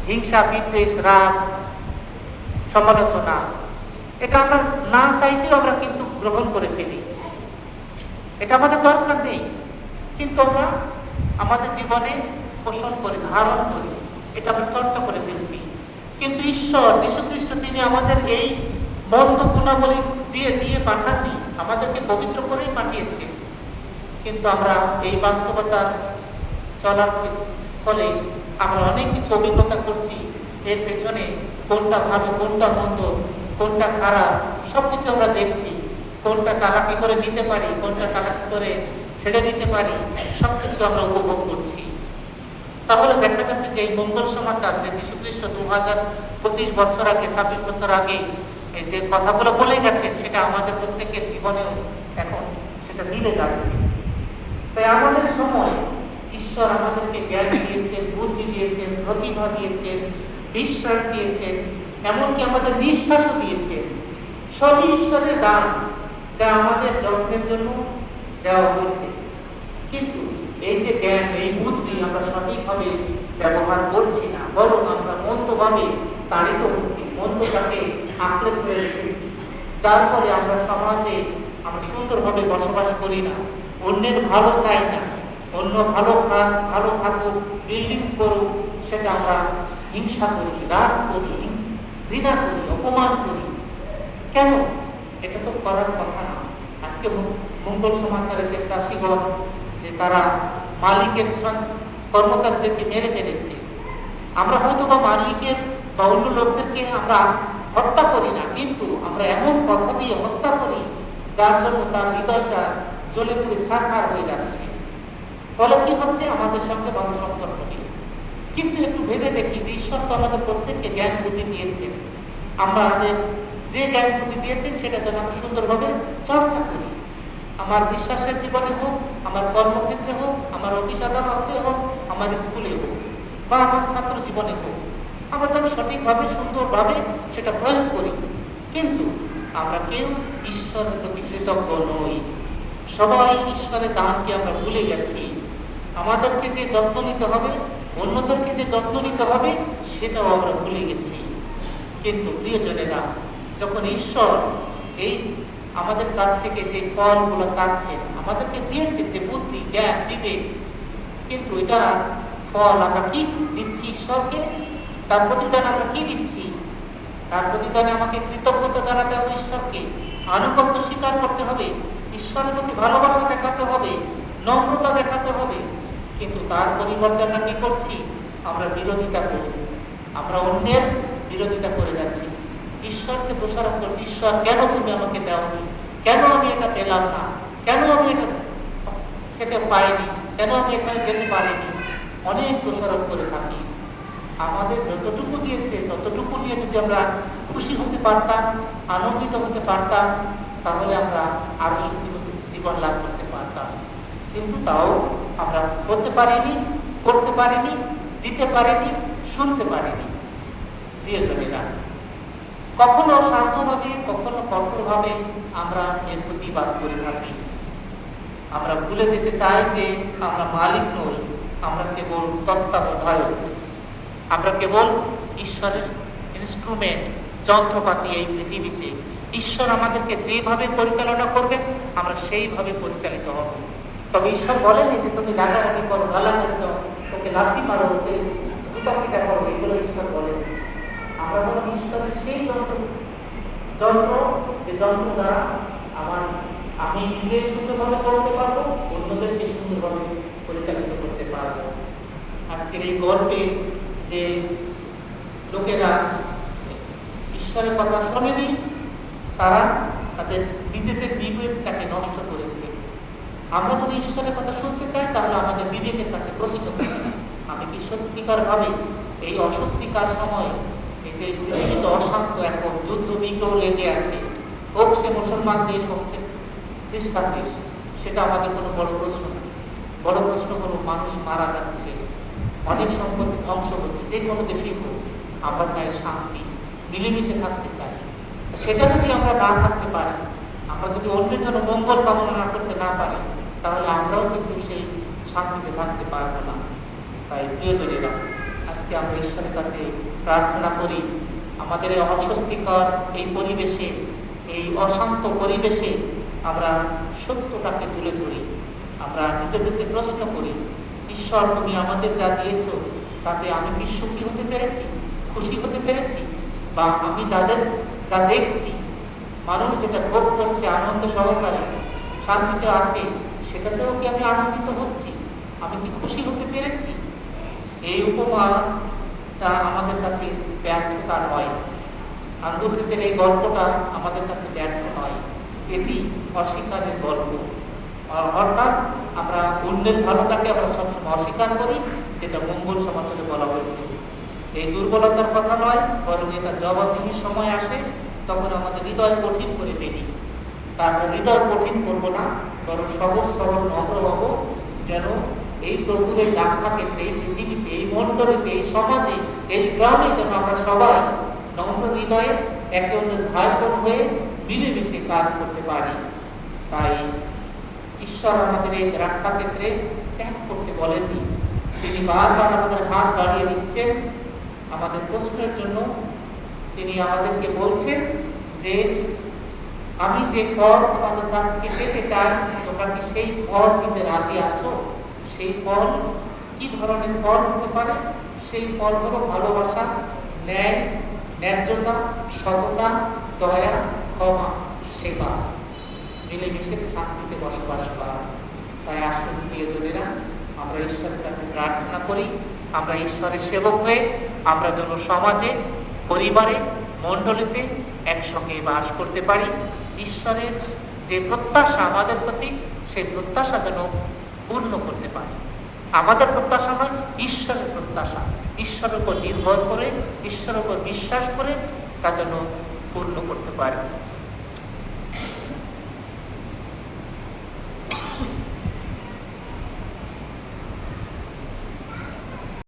হিংসা, বিদ্বেষ, রাগ, সমালোচনা, এটা আমরা না চাইতেও আমরা কিন্তু গ্রহণ করে ফেলি। এটা আমাদের দরকার নেই, কিন্তু আমরা আমাদের জীবনে পোষণ করি, ধারণ করি, এটা আমরা চর্চা করে ফেলছি। কিন্তু ঈশ্বর যীশু খ্রিস্ট তিনি আমাদের এই মন্দ গুণাবলী দিয়ে পাঠাননি, আমাদেরকে পবিত্র করেই পাঠিয়েছে। কিন্তু আমরা এই বাস্তবতা চলার ফলে আমরা অনেক কিছু অভিজ্ঞতা করছি, এর পেছনে কোনটা ভালো, কোনটা মন্দ, কোনটা খারাপ, সবকিছু আমরা দেখছি। কোনটা চালাকি করে নিতে পারি, কোনটা চালাকি করে ছেড়ে দিতে পারি, সবকিছু আমরা উপভোগ করছি। তাহলে দেখা যাচ্ছে যে এই মঙ্গল সমাচার যে যীশু খ্রিস্ট 2025 বছর আগে, 26 বছর আগে এই যে কথাগুলো বলে গেছেন, সেটা আমাদের প্রত্যেকের জীবনেও এখন সেটা মিলে যাচ্ছে। তাই আমাদের সময় ঈশ্বর আমাদেরকে জ্ঞান দিয়েছেন, বুদ্ধি দিয়েছেন, প্রতিভা দিয়েছেন, বিশ্বাস দিয়েছেন, এমনকি আমাদের নিঃশ্বাসও দিয়েছেন। সবই ঈশ্বরের দান, যা আমাদের যত্নের জন্য দেওয়া হয়েছে। কিন্তু এই যে জ্ঞান, এই বুদ্ধি আমরা সঠিকভাবে ব্যবহার করছি না, বরং আমরা মন্দভাবে তাড়িত হচ্ছি, মন্দটাকে আঁকড়ে ধরে রেখেছি, যার ফলে আমরা সমাজে আমরা সুন্দরভাবে বসবাস করি না, অন্যের ভালো চাই না, অন্য ভালো থাকুক, বিল্ডিং করুক, সেটা আমরা হিংসা করি, রাগ করি, ঘৃণা করি, অপমান করি। কেন? এটা তো করার কথা না। আজকে মঙ্গল সমাচারের যে শাসীগণ, যে তারা মালিকের কর্মচারীদেরকে মেরে ফেলেছে, আমরা হয়তো বা মালিকের বা অন্য লোকদেরকে আমরা হত্যা করি না, কিন্তু আমরা এমন কথা দিয়ে হত্যা করি যার জন্য তার হৃদয়টা জ্বলে পুড়ে ছারখার হয়ে যাচ্ছে। ফলে কি হচ্ছে? আমাদের সঙ্গে ভালো সম্পর্ক নেই। কিন্তু একটু ভেবে দেখি যে ঈশ্বর তো আমাদের প্রত্যেককে জ্ঞান বুদ্ধি দিয়েছেন, আমাদের যে জ্ঞান বুদ্ধি দিয়েছেন সেটা যেন আমরা সুন্দরভাবে চর্চা করি। আমার বিশ্বাসের জীবনে হোক, আমার কর্মক্ষেত্রে হোক, আমার অফিস আদালতে হোক, আমার স্কুলে হোক, বা আমার ছাত্র জীবনে হোক, আমরা যেন সঠিকভাবে সুন্দরভাবে সেটা প্রয়োগ করি। কিন্তু আমরা কেউ ঈশ্বরের প্রতি কৃতজ্ঞ নই। সবাই ঈশ্বরের দানকে আমরা ভুলে গেছি। আমাদেরকে যে যত্ন নিতে হবে, অন্যদেরকে যে যত্ন নিতে হবে, সেটাও আমরা ভুলে গেছি। কিন্তু প্রিয়জনেরা, যখন ঈশ্বর এই আমাদের কাছ থেকে যে ফলগুলো চাচ্ছেন, আমাদেরকে দিয়েছেন যে বুদ্ধি, জ্ঞান, বিবেক, কিন্তু এটা ফল আমরা কি দিচ্ছি ঈশ্বরকে? তার প্রতিদান আমরা কি দিচ্ছি? তার প্রতিদানে আমাকে কৃতজ্ঞতা জানাতে হবে ঈশ্বরকে, আনুগত্য স্বীকার করতে হবে, ঈশ্বরের প্রতি ভালোবাসা দেখাতে হবে, নম্রতা দেখাতে হবে। কিন্তু তার পরিবর্তে আমরা কি করছি? আমরা বিরোধিতা করি, আমরা অন্যের বিরোধিতা করে যাচ্ছি, ঈশ্বরকে দোষারোপ করছি। ঈশ্বর, কেন তুমি আমাকে দাওনি? কেন আমি এটা পেলাম না? কেন আমি এটা খেতে পারিনি? কেন আমি এখানে যেতে পারিনি? অনেক দোষারোপ করে থাকি। আমাদের যতটুকু দিয়েছে ততটুকু নিয়ে যদি আমরা খুশি হতে পারতাম, আনন্দিত হতে পারতাম, তাহলে আমরা আরো সুখী জীবন লাভ করতে পারতাম। কিন্তু তাও আমরা করতে পারিনি, করতে পারিনি, দিতে পারিনি, শুনতে পারিনি। প্রিয়জনেরা, কখনো শান্তভাবে, কখনো কঠোরভাবে আমরা এর প্রতিবাদ করে থাকি। আমরা ভুলে যেতে চাই যে আমরা মালিক নই, আমরা কেবল তত্ত্বাবধায়ক, আমরা কেবল ঈশ্বরের ইনস্ট্রুমেন্ট, যন্ত্রপাতি এই পৃথিবীতে। ঈশ্বর আমাদেরকে যেভাবে পরিচালনা করবেন, আমরা সেইভাবে পরিচালিত হব। তবে ঈশ্বর বলেন যে তুমি রাগারাগি করো, গালাগালি করো, ওকে লাথি মারো, ওকে জুতাপিটা করো, এগুলো ঈশ্বর বলেন। আমরা বলুন ঈশ্বরের সেই যন্ত্র যে যন্ত্র দ্বারা আমি নিজে সুন্দরভাবে চলতে পারবো, অন্যদেরকে সুন্দরভাবে পরিচালিত করতে পারবো। আজকের এই গল্পে যে লোকেরা ঈশ্বরের কথা শোনেনি, তারা তাদের নিজেদের বিবেকটাকে নষ্ট করেছে। আমরা যদি ঈশ্বরের কথা শুনতে চাই, তাহলে আমাদের বিবেকের কাছে প্রশ্ন করি, আমি কি সত্যিকার ভাবে এই অস্বস্তিকার সময়, এই যে পৃথিবীতে অশান্ত, এখন যুদ্ধ বিগ্রহ লেগে আছে, হোক সে মুসলমান দেশ, হোক সে খ্রিস্টান দেশ, সেটা আমাদের কোনো বড় প্রশ্ন না। বড় প্রশ্ন হলো মানুষ মারা যাচ্ছে, অনেক সম্পত্তি ধ্বংস হচ্ছে, যে কোনো দেশেই হোক। আমরা চাই শান্তি, মিলেমিশে থাকতে চাই। সেটা যদি আমরা না থাকতে পারি, আমরা যদি অন্যের জন্য মঙ্গল কামনা না করতে না পারি, তাহলে আমরাও কিন্তু সেই শান্তিতে থাকতে পারবো না। তাই প্রিয়জনেরা, আজকে আজকে আমরা ঈশ্বরের কাছে প্রার্থনা করি, আমাদের এই অস্বস্তিকর এই পরিবেশে, এই অশান্ত পরিবেশে আমরা সত্যটাকে তুলে ধরি। আমরা নিজেদেরকে প্রশ্ন করি, ঈশ্বর তুমি আমাদের যা দিয়েছো তাতে আমি কি সুখী হতে পেরেছি, খুশি হতে পেরেছি? বা আমি যা দেখছি, মানুষ যেটা ভোগ করছে আনন্দ সহকারে, শান্তিতে আছে, সেটাতেও কি আমি আনন্দিত হচ্ছি? আমি কি খুশি হতে পেরেছি? এই উপমাটা আমাদের কাছে ব্যর্থতা নয়, আন্দোলনের এই গল্পটা আমাদের কাছে ব্যর্থ নয়, এটি অস্বীকারের গল্প। অর্থাৎ আমরা অন্যের ভালোটাকে আমরা সবসময় অস্বীকার করি, যেটা মঙ্গল সমাচারে বলা হয়েছে। এই দুর্বলতার কথা নয়, বরং এটা জবাবদিহির সময় আসে, তখন আমাদের হৃদয় কঠিন করে ফেলি। তারপর হৃদয় কঠিন করবো না, বরং সহজ সরল নম্র হব, যেন এই প্রভুর এই যাত্রা ক্ষেত্রে, এই পৃথিবীতে, এই মণ্ডলীতে, এই সমাজে, এই গ্রামে যেন আমরা সবাই নম্র হৃদয়ে একে অন্যের ভাই বোন হয়ে মিলেমিশে কাজ করতে পারি। তাই ঈশ্বর আমাদের এই রক্ষা ক্ষেত্রে ত্যাগ করতে বলেননি, তিনি বারবার আমাদের হাত বাড়িয়ে দিচ্ছেন আমাদের প্রশ্নের জন্য। তিনি আমাদেরকে বলছেন যে আমি যে ফল তোমাদের কাছ থেকে পেতে চাই, তোমরা কি সেই ফল দিতে রাজি আছো? সেই ফল কি ধরনের ফল হতে পারে? সেই ফল হলো ভালোবাসা, ন্যায়, ন্যায্যতা, সততা, দয়া, ক্ষমা, সেবা, মিলেমিশে শান্তিতে বসবাস করা। তাই আসুন প্রিয়জনেরা, আমরা ঈশ্বরের কাছে প্রার্থনা করি, আমরা ঈশ্বরের সেবক হয়ে আমরা যেন সমাজে, পরিবারে, মণ্ডলীতে একসঙ্গে বাস করতে পারি। ঈশ্বরের যে প্রত্যাশা আমাদের প্রতি, সেই প্রত্যাশা যেন পূর্ণ করতে পারি। আমাদের প্রত্যাশা নয়, ঈশ্বরের প্রত্যাশা। ঈশ্বরের উপর নির্ভর করে, ঈশ্বরের উপর বিশ্বাস করে তা যেন পূর্ণ করতে পারি।